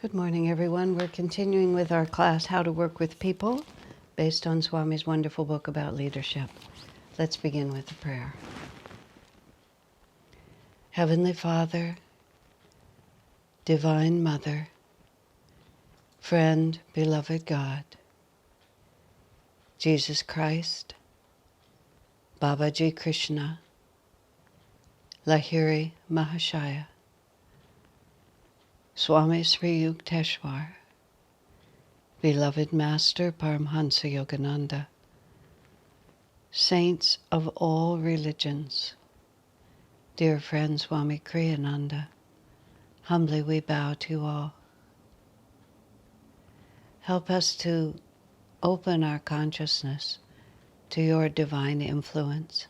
Good morning, everyone. We're continuing with our class, How to Work with People, based on Swami's wonderful book about leadership. Let's begin with a prayer. Heavenly Father, Divine Mother, friend, beloved God, Jesus Christ, Babaji Krishna, Lahiri Mahashaya, Swami Sri Yukteswar, beloved Master Paramhansa Yogananda, saints of all religions, dear friend Swami Kriyananda, humbly we bow to you all. Help us to open our consciousness to your divine influence,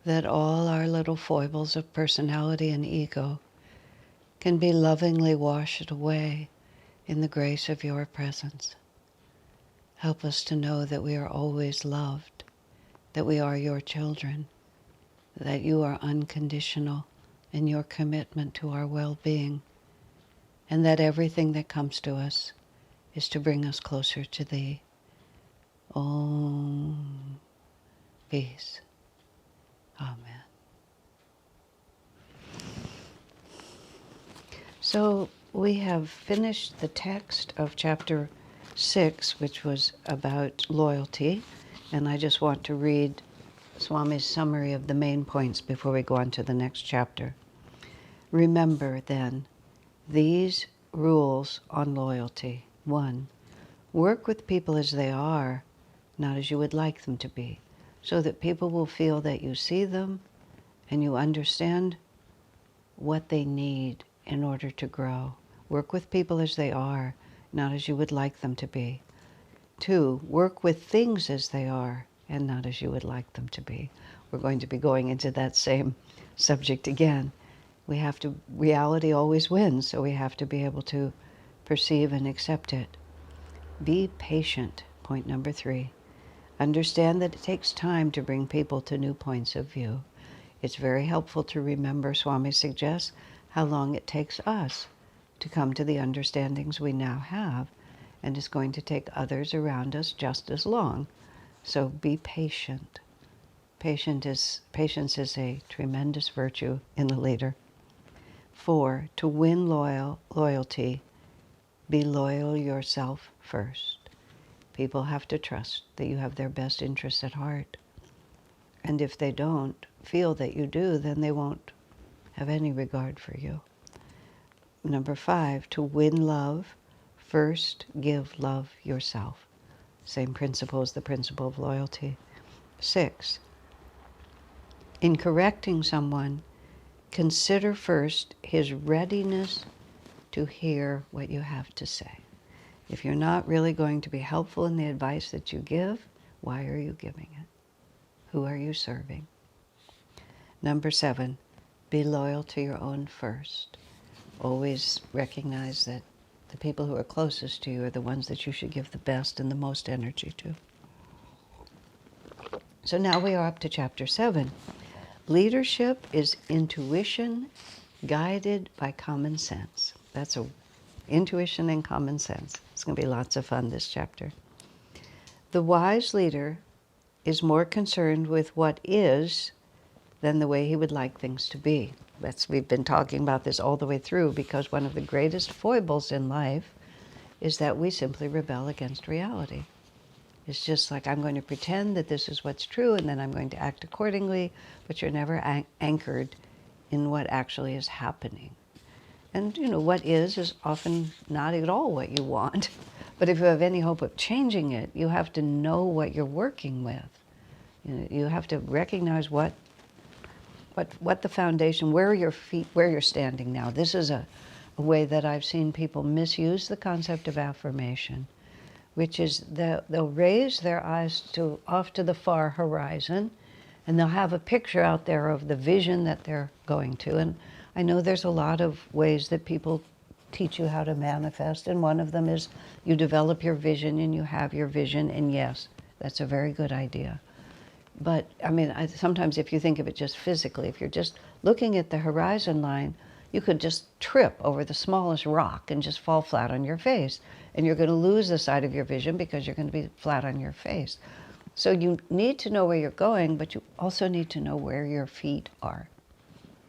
that all our little foibles of personality and ego can be lovingly washed away in the grace of your presence. Help us to know that we are always loved, that we are your children, that you are unconditional in your commitment to our well-being, and that everything that comes to us is to bring us closer to thee. Om. Peace. Amen. So we have finished the text of chapter 6, which was about loyalty, and I just want to read Swami's summary of the main points before we go on to the next chapter. Remember, then, these rules on loyalty. 1. Work with people as they are, not as you would like them to be, so that people will feel that you see them and you understand what they need in order to grow. Work with people as they are, not as you would like them to be. 2. Work with things as they are and not as you would like them to be. We're going to be going into that same subject again. Reality always wins, so we have to be able to perceive and accept it. Be patient, point number 3. Understand that it takes time to bring people to new points of view. It's very helpful to remember, Swami suggests, how long it takes us to come to the understandings we now have, and it's going to take others around us just as long. So be patient. Patience is a tremendous virtue in a leader. 4. To win loyalty, be loyal yourself first. People have to trust that you have their best interests at heart. And if they don't feel that you do, then they won't have any regard for you. Number 5, to win love, first give love yourself. Same principle as the principle of loyalty. 6, in correcting someone, consider first his readiness to hear what you have to say. If you're not really going to be helpful in the advice that you give, why are you giving it? Who are you serving? Number 7, be loyal to your own first. Always recognize that the people who are closest to you are the ones that you should give the best and the most energy to. So now we are up to chapter 7. Leadership is intuition guided by common sense. That's intuition and common sense. It's going to be lots of fun, this chapter. The wise leader is more concerned with what is than the way he would like things to be. We've been talking about this all the way through, because one of the greatest foibles in life is that we simply rebel against reality. It's just like, I'm going to pretend that this is what's true, and then I'm going to act accordingly, but you're never anchored in what actually is happening. And what is often not at all what you want. But if you have any hope of changing it, you have to know what you're working with. You have to recognize what the foundation, where you're standing now. This is a way that I've seen people misuse the concept of affirmation, which is that they'll raise their eyes off to the far horizon, and they'll have a picture out there of the vision that they're going to. And I know there's a lot of ways that people teach you how to manifest, and one of them is you develop your vision and you have your vision, and yes, that's a very good idea. But sometimes if you think of it just physically, if you're just looking at the horizon line, You could just trip over the smallest rock and just fall flat on your face. And you're going to lose the sight of your vision because you're going to be flat on your face. So you need to know where you're going, but you also need to know where your feet are.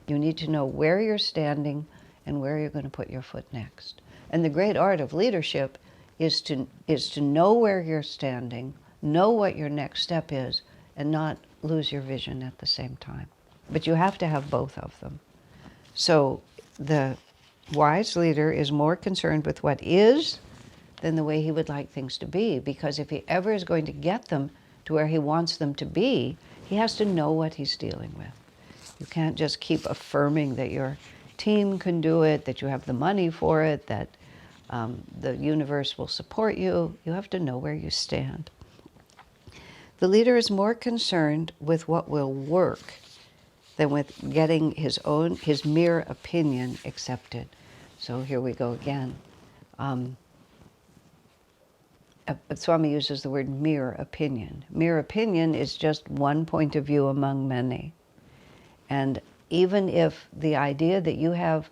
You need to know where you're standing and where you're going to put your foot next. And the great art of leadership is to know where you're standing, know what your next step is, and not lose your vision at the same time. But you have to have both of them. So the wise leader is more concerned with what is than the way he would like things to be, because if he ever is going to get them to where he wants them to be, he has to know what he's dealing with. You can't just keep affirming that your team can do it, that you have the money for it, that the universe will support you. You have to know where you stand. The leader is more concerned with what will work than with getting his mere opinion accepted. So here we go again. Swami uses the word mere opinion. Mere opinion is just one point of view among many. And even if the idea that you have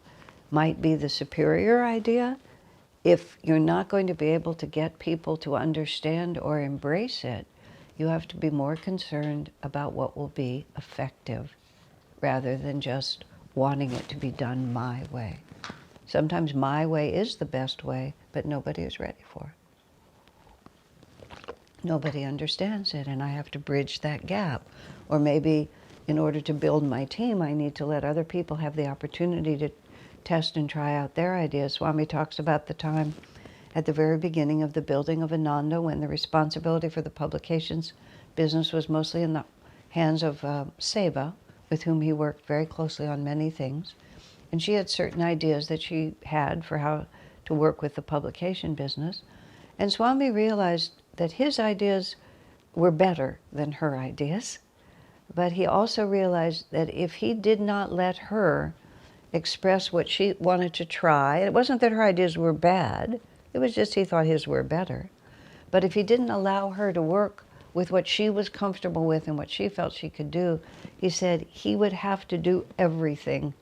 might be the superior idea, if you're not going to be able to get people to understand or embrace it, you have to be more concerned about what will be effective rather than just wanting it to be done my way. Sometimes my way is the best way, but nobody is ready for it. Nobody understands it, and I have to bridge that gap. Or maybe in order to build my team, I need to let other people have the opportunity to test and try out their ideas. Swami talks about the time at the very beginning of the building of Ananda when the responsibility for the publications business was mostly in the hands of Seva, with whom he worked very closely on many things. And she had certain ideas that she had for how to work with the publication business. And Swami realized that his ideas were better than her ideas. But he also realized that if he did not let her express what she wanted to try, it wasn't that her ideas were bad, it was just he thought his were better. But if he didn't allow her to work with what she was comfortable with and what she felt she could do, he said he would have to do everything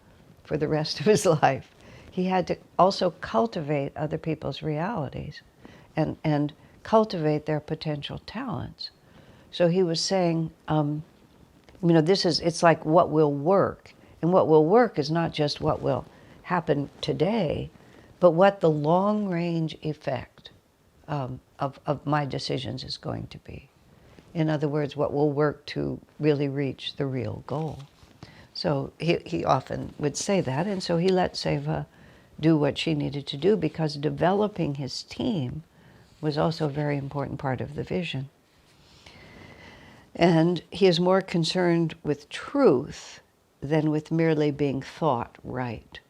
for the rest of his life. He had to also cultivate other people's realities and cultivate their potential talents. So he was saying, it's like what will work. And what will work is not just what will happen today, but what the long-range effect of my decisions is going to be. In other words, what will work to really reach the real goal. So he often would say that, and so he let Seva do what she needed to do, because developing his team was also a very important part of the vision. And he is more concerned with truth than with merely being thought right.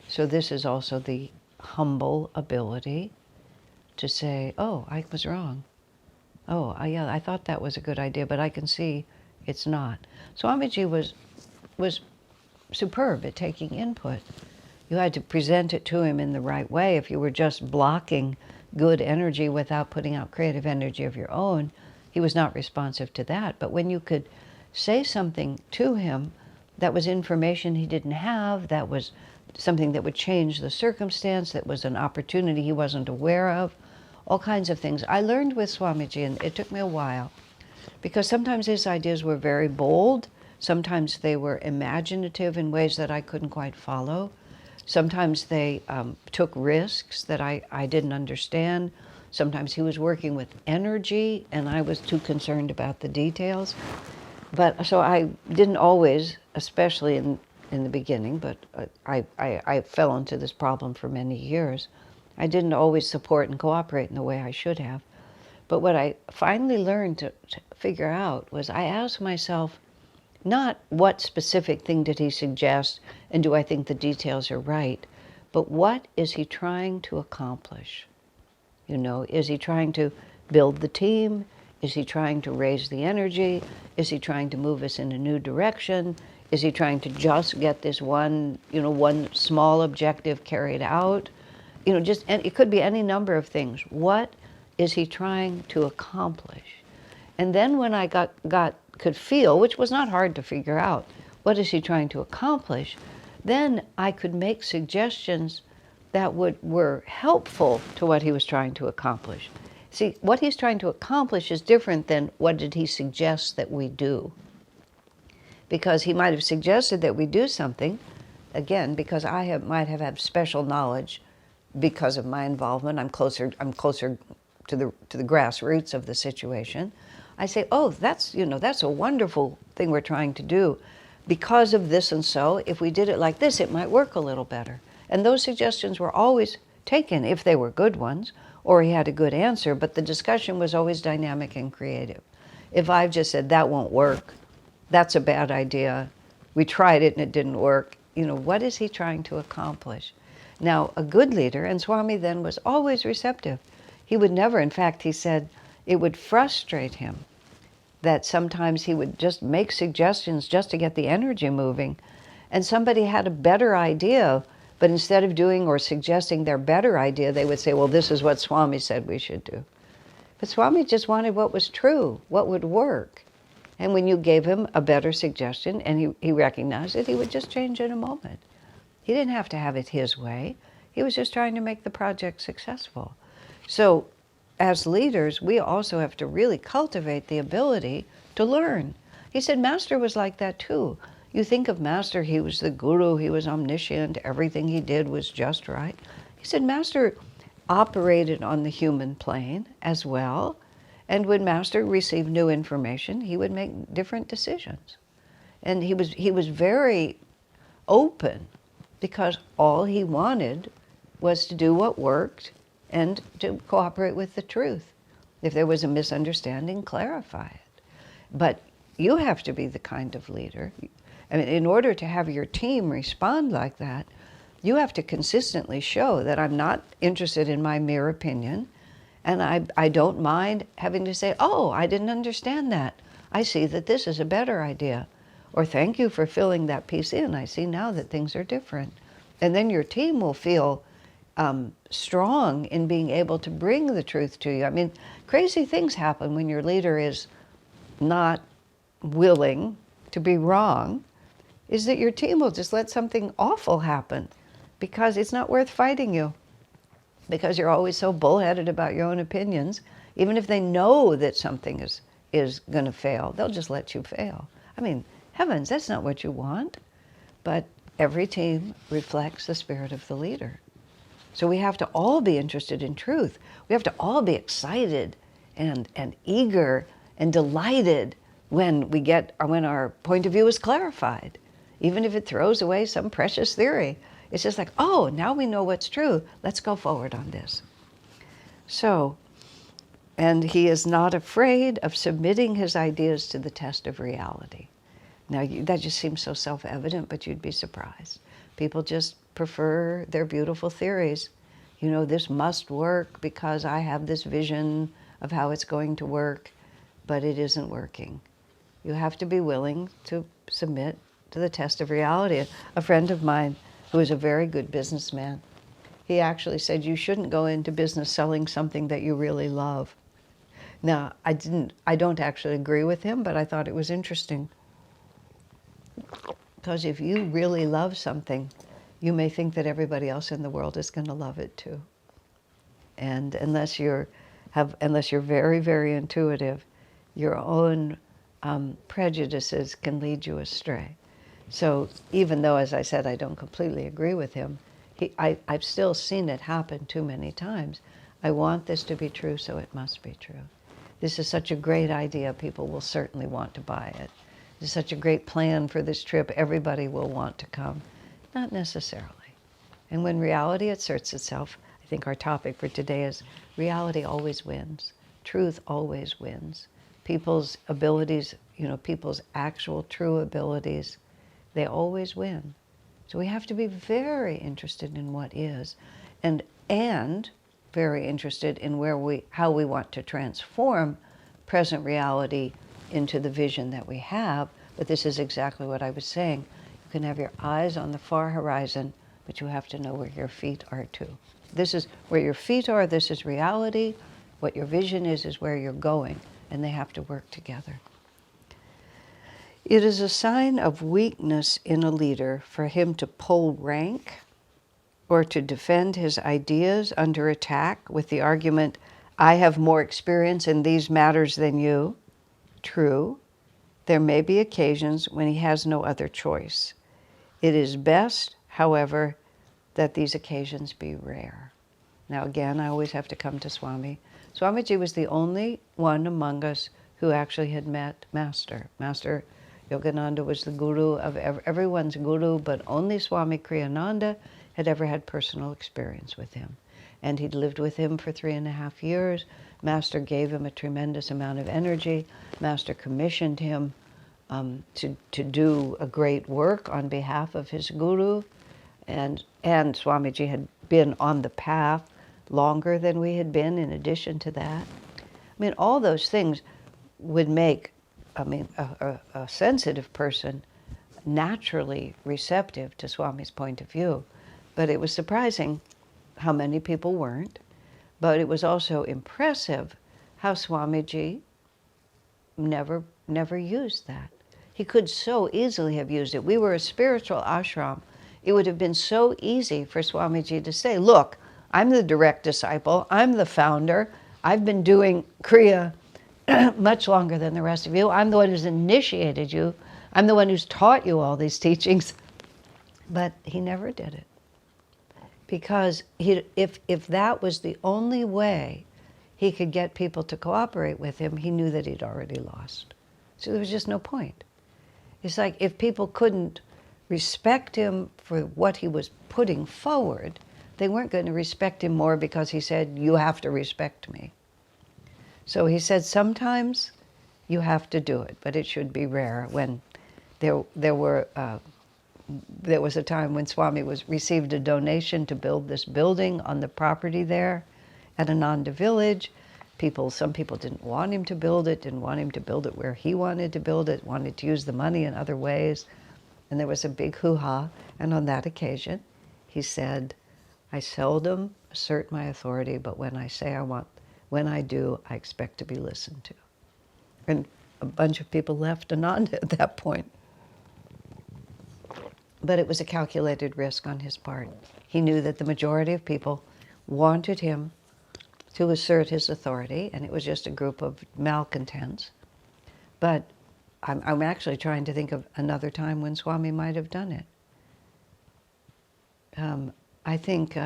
So this is also the humble ability to say, oh, I was wrong. Oh, yeah, I thought that was a good idea, but I can see it's not. Swamiji was superb at taking input. You had to present it to him in the right way. If you were just blocking good energy without putting out creative energy of your own, he was not responsive to that. But when you could say something to him that was information he didn't have, that was something that would change the circumstance, that was an opportunity he wasn't aware of, all kinds of things. I learned with Swamiji, and it took me a while, because sometimes his ideas were very bold, sometimes they were imaginative in ways that I couldn't quite follow. Sometimes they took risks that I didn't understand. Sometimes he was working with energy, and I was too concerned about the details. But so I didn't always, especially in the beginning, but I fell into this problem for many years. I didn't always support and cooperate in the way I should have. But what I finally learned to figure out was I asked myself, not what specific thing did he suggest and do I think the details are right, but what is he trying to accomplish? Is he trying to build the team? Is he trying to raise the energy? Is he trying to move us in a new direction? Is he trying to just get this one small objective carried out? And it could be any number of things. What is he trying to accomplish? And then when I could feel, which was not hard to figure out, what is he trying to accomplish? then I could make suggestions that were helpful to what he was trying to accomplish. See, what he's trying to accomplish is different than what did he suggest that we do. Because he might have suggested that we do something, again, because might have had special knowledge because of my involvement. I'm closer to the grassroots of the situation. I say, oh, that's a wonderful thing we're trying to do. Because of this and so, if we did it like this, it might work a little better. And those suggestions were always taken if they were good ones, or he had a good answer, but the discussion was always dynamic and creative. If I've just said, that won't work, that's a bad idea, we tried it and it didn't work, what is he trying to accomplish? Now, a good leader, and Swami then was always receptive. He would never, in fact, he said, it would frustrate him that sometimes he would just make suggestions just to get the energy moving, and somebody had a better idea, but instead of doing or suggesting their better idea, they would say, well, this is what Swami said we should do. But Swami just wanted what was true, what would work. And when you gave him a better suggestion and he recognized it, he would just change in a moment. He didn't have to have it his way. He was just trying to make the project successful. So as leaders, we also have to really cultivate the ability to learn. He said Master was like that too. You think of Master, he was the guru, he was omniscient, everything he did was just right. He said Master operated on the human plane as well, and when Master received new information, he would make different decisions. And he was very open, because all he wanted was to do what worked and to cooperate with the truth. If there was a misunderstanding, clarify it. But you have to be the kind of leader. I mean, in order to have your team respond like that, you have to consistently show that I'm not interested in my mere opinion, and I don't mind having to say, oh, I didn't understand that. I see that this is a better idea. Or thank you for filling that piece in. I see now that things are different. And then your team will feel strong in being able to bring the truth to you. I mean, crazy things happen when your leader is not willing to be wrong, is that your team will just let something awful happen because it's not worth fighting you, because you're always so bullheaded about your own opinions. Even if they know that something is going to fail, they'll just let you fail. I mean, heavens, that's not what you want. But every team reflects the spirit of the leader. So we have to all be interested in truth. We have to all be excited and eager and delighted when our point of view is clarified, even if it throws away some precious theory. It's just like, oh, now we know what's true. Let's go forward on this. So, and he is not afraid of submitting his ideas to the test of reality. Now, that just seems so self-evident, but you'd be surprised. People just prefer their beautiful theories. This must work because I have this vision of how it's going to work, but it isn't working. You have to be willing to submit to the test of reality. A friend of mine who is a very good businessman, he actually said, you shouldn't go into business selling something that you really love. Now, I don't actually agree with him, but I thought it was interesting. Because if you really love something, you may think that everybody else in the world is going to love it too. And unless you're very, very intuitive, your own prejudices can lead you astray. So even though, as I said, I don't completely agree with him, I've still seen it happen too many times. I want this to be true, so it must be true. This is such a great idea, people will certainly want to buy it. This is such a great plan for this trip, everybody will want to come. Not necessarily. And when reality asserts itself, I think our topic for today is reality always wins. Truth always wins. People's abilities, people's actual true abilities, they always win. So we have to be very interested in what is, and very interested in how we want to transform present reality into the vision that we have. But this is exactly what I was saying. You can have your eyes on the far horizon, but you have to know where your feet are too. This is where your feet are, this is reality. What your vision is where you're going, and they have to work together. It is a sign of weakness in a leader for him to pull rank or to defend his ideas under attack with the argument, I have more experience in these matters than you. True, there may be occasions when he has no other choice. It is best, however, that these occasions be rare. Now again, I always have to come to Swami. Swamiji was the only one among us who actually had met Master. Master Yogananda was the guru of everyone's guru, but only Swami Kriyananda had ever had personal experience with him. And he'd lived with him for 3.5 years. Master gave him a tremendous amount of energy. Master commissioned him to do a great work on behalf of his guru. And Swamiji had been on the path longer than we had been in addition to that. I mean, all those things would make, a sensitive person naturally receptive to Swami's point of view. But it was surprising how many people weren't. But it was also impressive how Swamiji never used that. He could so easily have used it. We were a spiritual ashram. It would have been so easy for Swamiji to say, look, I'm the direct disciple, I'm the founder, I've been doing Kriya much longer than the rest of you, I'm the one who's initiated you, I'm the one who's taught you all these teachings. But he never did it. Because if that was the only way he could get people to cooperate with him, he knew that he'd already lost. So there was just no point. It's like if people couldn't respect him for what he was putting forward, they weren't going to respect him more because he said, you have to respect me. So he said, sometimes you have to do it, but it should be rare. When there was a time when Swami received a donation to build this building on the property there at Ananda Village. Some people didn't want him to build it, didn't want him to build it where he wanted to build it, wanted to use the money in other ways. And there was a big hoo-ha. And on that occasion, he said, I seldom assert my authority, but when I do, I expect to be listened to. And a bunch of people left Ananda at that point. But it was a calculated risk on his part. He knew that the majority of people wanted him to assert his authority, and it was just a group of malcontents. But I'm actually trying to think of another time when Swami might have done it. I think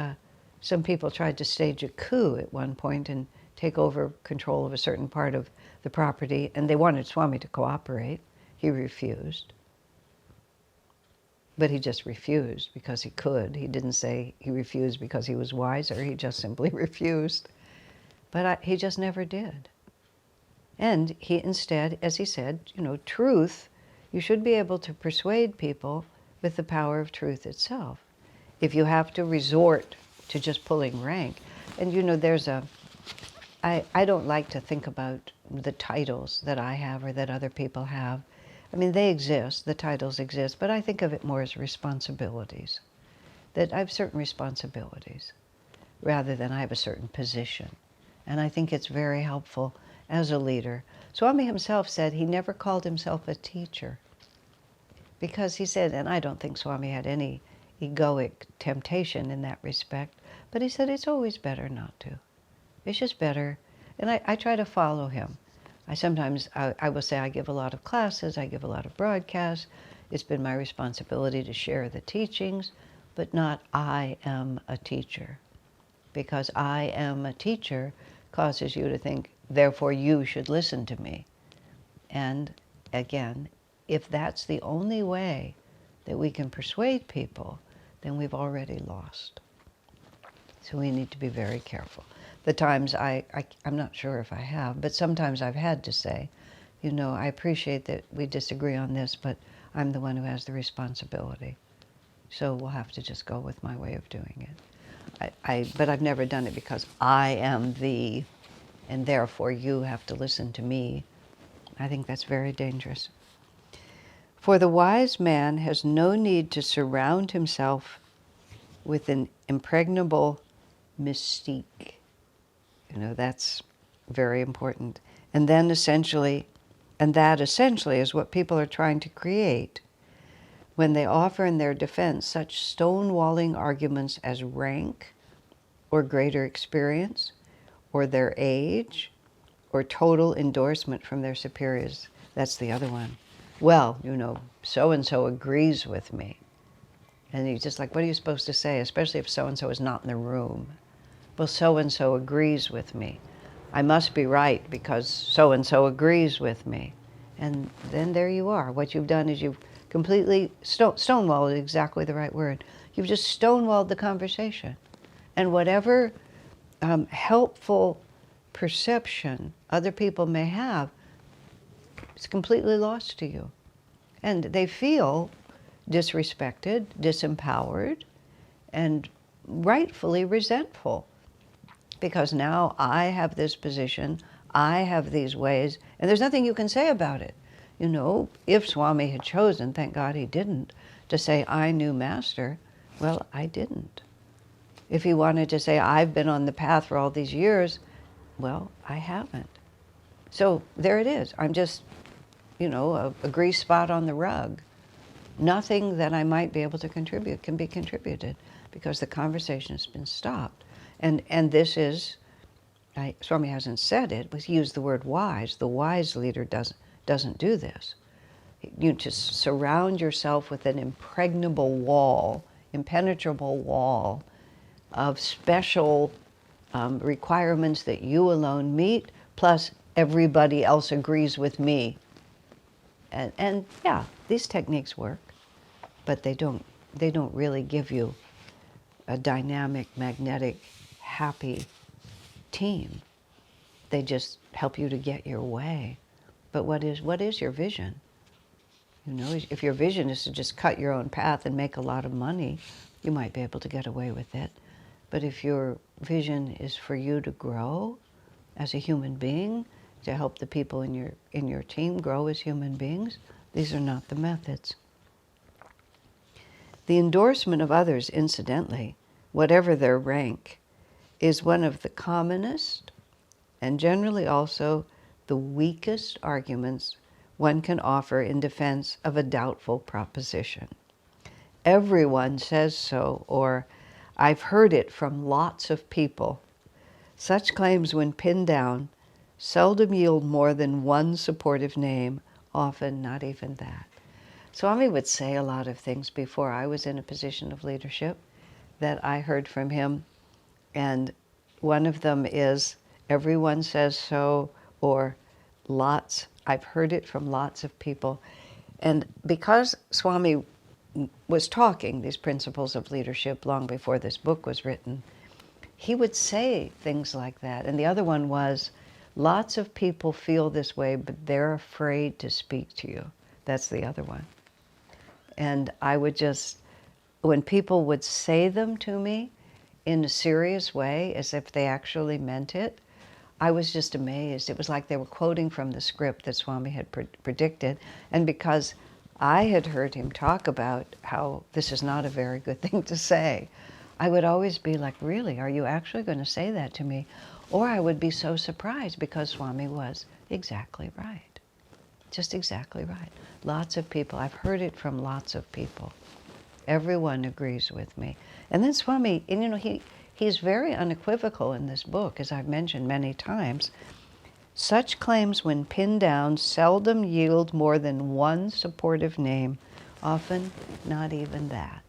some people tried to stage a coup at one point and take over control of a certain part of the property, and they wanted Swami to cooperate. He refused. But he just refused because he could. He didn't say he refused because he was wiser. He just simply refused. But he just never did. And he instead, as he said, truth, you should be able to persuade people with the power of truth itself. If you have to resort to just pulling rank, and I don't like to think about the titles that I have or that other people have. I mean, they exist, the titles exist, but I think of it more as responsibilities. That I have certain responsibilities rather than I have a certain position. And I think it's very helpful as a leader. Swami himself said he never called himself a teacher because he said, and I don't think Swami had any egoic temptation in that respect, but he said it's always better not to. It's just better. And I try to follow him. I will say I give a lot of classes, I give a lot of broadcasts. It's been my responsibility to share the teachings, but not I am a teacher. Because I am a teacher causes you to think, therefore you should listen to me. And again, if that's the only way that we can persuade people, then we've already lost. So we need to be very careful. The times I'm not sure if I have, but sometimes I've had to say, I appreciate that we disagree on this, but I'm the one who has the responsibility. So we'll have to just go with my way of doing it. But I've never done it because I am and therefore you have to listen to me. I think that's very dangerous. For the wise man has no need to surround himself with an impregnable mystique. That's very important. And then essentially And that essentially is what people are trying to create when they offer in their defense such stonewalling arguments as rank or greater experience or their age or total endorsement from their superiors. That's the other one. Well, so-and-so agrees with me. And you're just like, what are you supposed to say, especially if so-and-so is not in the room? Well, so-and-so agrees with me. I must be right because so-and-so agrees with me. And then there you are. What you've done is you've completely stonewalled is exactly the right word. You've just stonewalled the conversation. And whatever helpful perception other people may have is completely lost to you. And they feel disrespected, disempowered, and rightfully resentful. Because now I have this position, I have these ways, and there's nothing you can say about it. If Swami had chosen, thank God he didn't, to say, I knew Master, well, I didn't. If he wanted to say, I've been on the path for all these years, well, I haven't. So there it is. I'm just, a grease spot on the rug. Nothing that I might be able to contribute can be contributed because the conversation has been stopped. And this is, Swami hasn't said it, but he used the word wise. The wise leader doesn't do this. You just surround yourself with an impregnable wall, impenetrable wall of special requirements that you alone meet, plus everybody else agrees with me. And yeah, these techniques work, but they don't really give you a dynamic, magnetic, happy team. They just help you to get your way. But what is your vision? If your vision is to just cut your own path and make a lot of money, you might be able to get away with it. But if your vision is for you to grow as a human being, to help the people in your team grow as human beings, these are not the methods. The endorsement of others, incidentally, whatever their rank, is one of the commonest and generally also the weakest arguments one can offer in defense of a doubtful proposition. Everyone says so, or I've heard it from lots of people. Such claims, when pinned down, seldom yield more than one supportive name, often not even that. Swami would say a lot of things before I was in a position of leadership that I heard from him, and one of them is, everyone says so, or I've heard it from lots of people. And because Swami was talking these principles of leadership long before this book was written, he would say things like that. And the other one was, lots of people feel this way, but they're afraid to speak to you. That's the other one. And I would just, when people would say them to me in a serious way, as if they actually meant it, I was just amazed. It was like they were quoting from the script that Swami had predicted. And because I had heard him talk about how this is not a very good thing to say, I would always be like, really, are you actually going to say that to me? Or I would be so surprised because Swami was exactly right. Just exactly right. Lots of people, I've heard it from lots of people. Everyone agrees with me. And then Swami, and he's very unequivocal in this book, as I've mentioned many times. Such claims, when pinned down, seldom yield more than one supportive name, often not even that.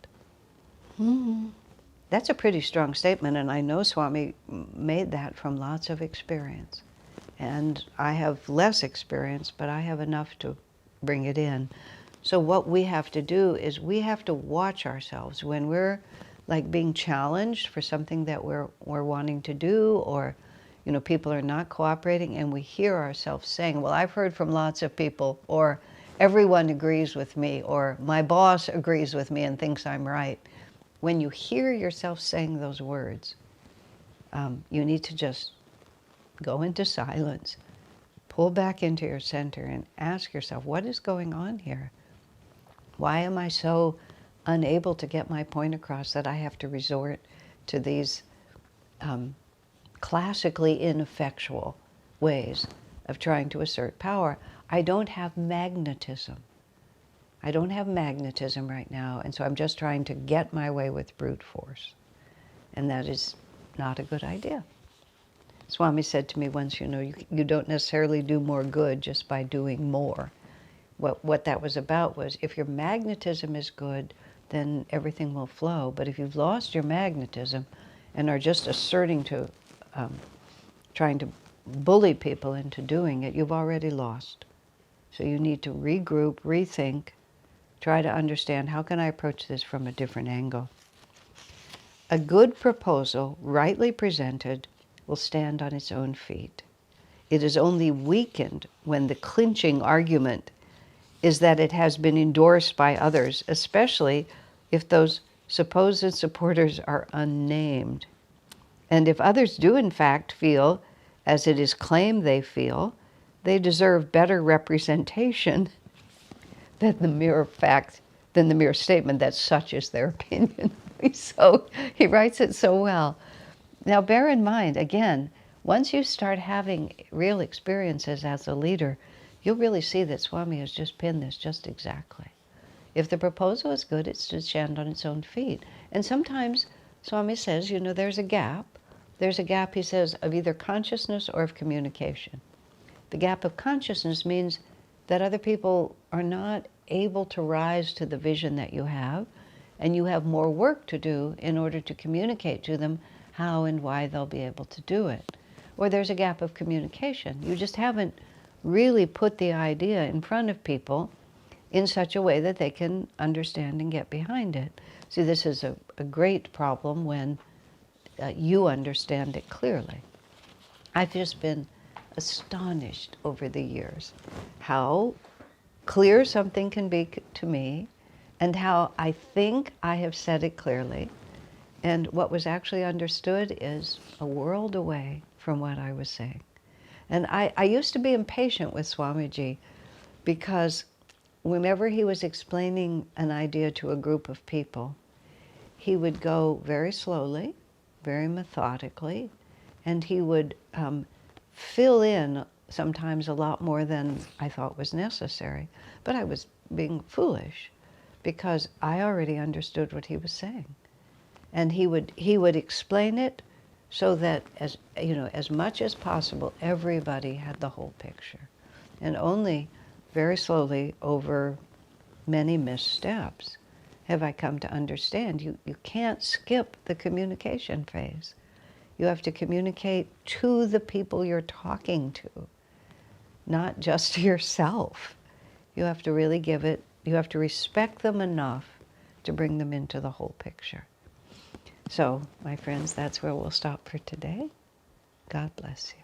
That's a pretty strong statement, and I know Swami made that from lots of experience. And I have less experience, but I have enough to bring it in. So what we have to do is we have to watch ourselves when we're like being challenged for something that we're wanting to do, or people are not cooperating, and we hear ourselves saying, well, I've heard from lots of people, or everyone agrees with me, or my boss agrees with me and thinks I'm right. When you hear yourself saying those words, you need to just go into silence, pull back into your center, and ask yourself, what is going on here? Why am I so unable to get my point across that I have to resort to these classically ineffectual ways of trying to assert power? I don't have magnetism. I don't have magnetism right now, and so I'm just trying to get my way with brute force. And that is not a good idea. Swami said to me once, you don't necessarily do more good just by doing more. What that was about was, if your magnetism is good, then everything will flow. But if you've lost your magnetism and are just asserting to, trying to bully people into doing it, you've already lost. So you need to regroup, rethink, try to understand, how can I approach this from a different angle? A good proposal, rightly presented, will stand on its own feet. It is only weakened when the clinching argument is that it has been endorsed by others, especially if those supposed supporters are unnamed. And if others do in fact feel, as it is claimed they feel, they deserve better representation than the mere statement that such is their opinion. So he writes it so well. Now bear in mind, again, once you start having real experiences as a leader, you'll really see that Swami has just pinned this just exactly. If the proposal is good, it's to stand on its own feet. And sometimes Swami says, there's a gap. There's a gap, he says, of either consciousness or of communication. The gap of consciousness means that other people are not able to rise to the vision that you have, and you have more work to do in order to communicate to them how and why they'll be able to do it. Or there's a gap of communication. You just haven't really put the idea in front of people in such a way that they can understand and get behind it. See, this is a great problem when you understand it clearly. I've just been astonished over the years how clear something can be to me, and how I think I have said it clearly, and what was actually understood is a world away from what I was saying. And I used to be impatient with Swamiji, because whenever he was explaining an idea to a group of people, he would go very slowly, very methodically, and he would fill in sometimes a lot more than I thought was necessary. But I was being foolish, because I already understood what he was saying. And he would explain it so that, as much as possible, everybody had the whole picture. And only very slowly, over many missteps, have I come to understand you can't skip the communication phase. You have to communicate to the people you're talking to, not just to yourself. You have to really you have to respect them enough to bring them into the whole picture. So, my friends, that's where we'll stop for today. God bless you.